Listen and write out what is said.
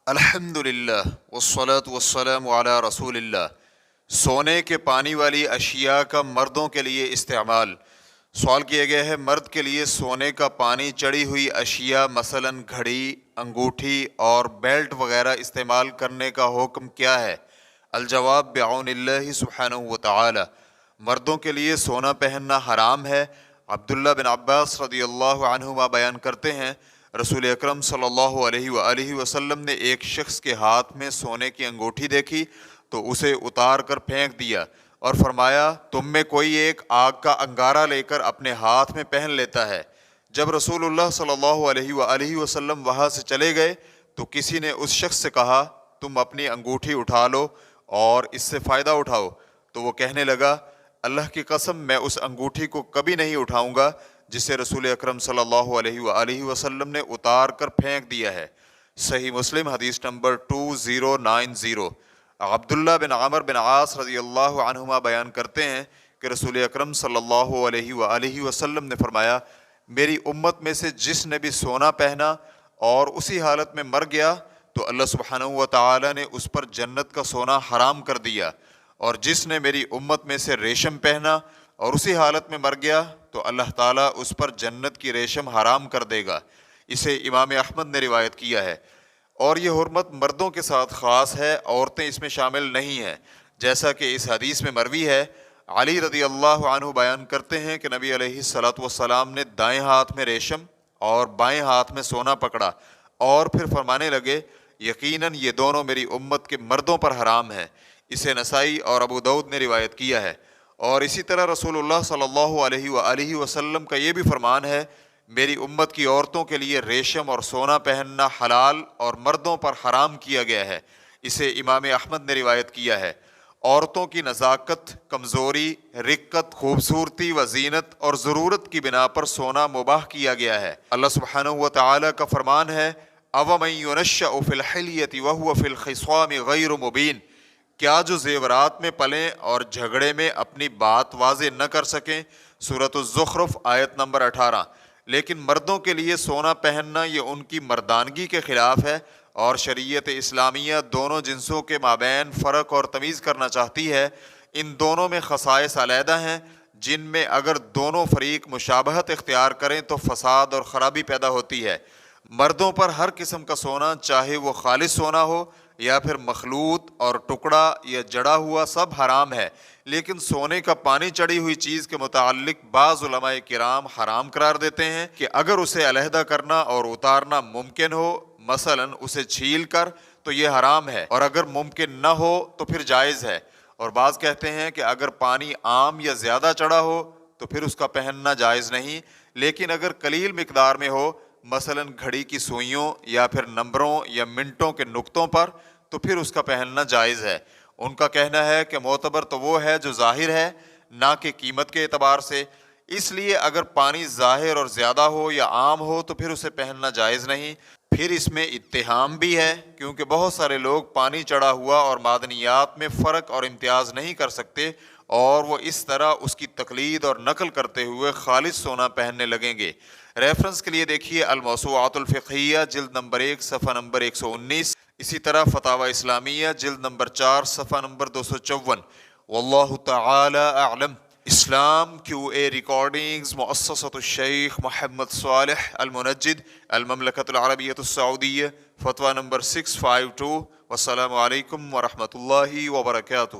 الحمدللہ والصلاة والسلام علی رسول اللہ۔ سونے کے پانی والی اشیاء کا مردوں کے لیے استعمال۔ سوال کیا گیا ہے، مرد کے لیے سونے کا پانی چڑھی ہوئی اشیاء مثلا گھڑی، انگوٹھی اور بیلٹ وغیرہ استعمال کرنے کا حکم کیا ہے؟ الجواب بعون اللہ سبحانہ وتعالی، مردوں کے لیے سونا پہننا حرام ہے۔ عبداللہ بن عباس رضی اللہ عنہما بیان کرتے ہیں، رسول اکرم صلی اللہ علیہ وآلہ وسلم نے ایک شخص کے ہاتھ میں سونے کی انگوٹھی دیکھی تو اسے اتار کر پھینک دیا اور فرمایا، تم میں کوئی ایک آگ کا انگارہ لے کر اپنے ہاتھ میں پہن لیتا ہے۔ جب رسول اللہ صلی اللہ علیہ وآلہ وسلم وہاں سے چلے گئے تو کسی نے اس شخص سے کہا، تم اپنی انگوٹھی اٹھا لو اور اس سے فائدہ اٹھاؤ۔ تو وہ کہنے لگا، اللہ کی قسم میں اس انگوٹھی کو کبھی نہیں اٹھاؤں گا جسے رسول اکرم صلی اللہ علیہ وآلہ وسلم نے اتار کر پھینک دیا ہے۔ صحیح مسلم حدیث نمبر 2090۔ عبداللہ بن عمر بن عاص رضی اللہ عنہما بیان کرتے ہیں کہ رسول اکرم صلی اللہ علیہ وآلہ وسلم نے فرمایا، میری امت میں سے جس نے بھی سونا پہنا اور اسی حالت میں مر گیا تو اللہ سبحانہ وتعالی نے اس پر جنت کا سونا حرام کر دیا، اور جس نے میری امت میں سے ریشم پہنا اور اسی حالت میں مر گیا تو اللہ تعالیٰ اس پر جنت کی ریشم حرام کر دے گا۔ اسے امام احمد نے روایت کیا ہے، اور یہ حرمت مردوں کے ساتھ خاص ہے، عورتیں اس میں شامل نہیں ہیں، جیسا کہ اس حدیث میں مروی ہے۔ علی رضی اللہ عنہ بیان کرتے ہیں کہ نبی علیہ الصلوۃ والسلام نے دائیں ہاتھ میں ریشم اور بائیں ہاتھ میں سونا پکڑا اور پھر فرمانے لگے، یقیناً یہ دونوں میری امت کے مردوں پر حرام ہیں۔ اسے نسائی اور ابو داؤد نے روایت کیا ہے۔ اور اسی طرح رسول اللہ صلی اللہ علیہ وآلہ وسلم کا یہ بھی فرمان ہے، میری امت کی عورتوں کے لیے ریشم اور سونا پہننا حلال اور مردوں پر حرام کیا گیا ہے۔ اسے امام احمد نے روایت کیا ہے۔ عورتوں کی نزاکت، کمزوری، رقت، خوبصورتی و زینت اور ضرورت کی بنا پر سونا مباح کیا گیا ہے۔ اللہ سبحانہ وتعالی کا فرمان ہے، أَوَمَن يُنَشَّأُ فِي الْحِلْيَةِ وَهُوَ فِي الْخِصَامِ غَيْرُ مُبِينٍ، کیا جو زیورات میں پلیں اور جھگڑے میں اپنی بات واضح نہ کر سکیں؟ سورۃ الزخرف آیت نمبر 18۔ لیکن مردوں کے لیے سونا پہننا یہ ان کی مردانگی کے خلاف ہے، اور شریعت اسلامیہ دونوں جنسوں کے مابین فرق اور تمیز کرنا چاہتی ہے۔ ان دونوں میں خصائص علیحدہ ہیں جن میں اگر دونوں فریق مشابہت اختیار کریں تو فساد اور خرابی پیدا ہوتی ہے۔ مردوں پر ہر قسم کا سونا، چاہے وہ خالص سونا ہو یا پھر مخلوط اور ٹکڑا یا جڑا ہوا، سب حرام ہے۔ لیکن سونے کا پانی چڑھی ہوئی چیز کے متعلق بعض علماء کرام حرام قرار دیتے ہیں کہ اگر اسے علیحدہ کرنا اور اتارنا ممکن ہو، مثلا اسے چھیل کر، تو یہ حرام ہے، اور اگر ممکن نہ ہو تو پھر جائز ہے۔ اور بعض کہتے ہیں کہ اگر پانی عام یا زیادہ چڑھا ہو تو پھر اس کا پہننا جائز نہیں، لیکن اگر قلیل مقدار میں ہو، مثلا گھڑی کی سوئیوں یا پھر نمبروں یا منٹوں کے نقطوں پر، تو پھر اس کا پہننا جائز ہے۔ ان کا کہنا ہے کہ معتبر تو وہ ہے جو ظاہر ہے، نہ کہ قیمت کے اعتبار سے۔ اس لیے اگر پانی ظاہر اور زیادہ ہو یا عام ہو تو پھر اسے پہننا جائز نہیں۔ پھر اس میں اتہام بھی ہے، کیونکہ بہت سارے لوگ پانی چڑھا ہوا اور معدنیات میں فرق اور امتیاز نہیں کر سکتے، اور وہ اس طرح اس کی تقلید اور نقل کرتے ہوئے خالص سونا پہننے لگیں گے۔ ریفرنس کے لیے دیکھیے الموسوعات الفقہیہ جلد نمبر 1 صفحہ نمبر 119، اسی طرح فتاوی اسلامیہ جلد نمبر 4 صفحہ نمبر 254۔ واللہ تعالی اعلم۔ اسلام QA ریکارڈنگز، مؤسسۃ الشیخ محمد صالح المنجد، المملکۃ العربیۃ السعودیہ، فتویٰ نمبر 652۔ والسلام علیکم ورحمۃ اللہ وبرکاتہ۔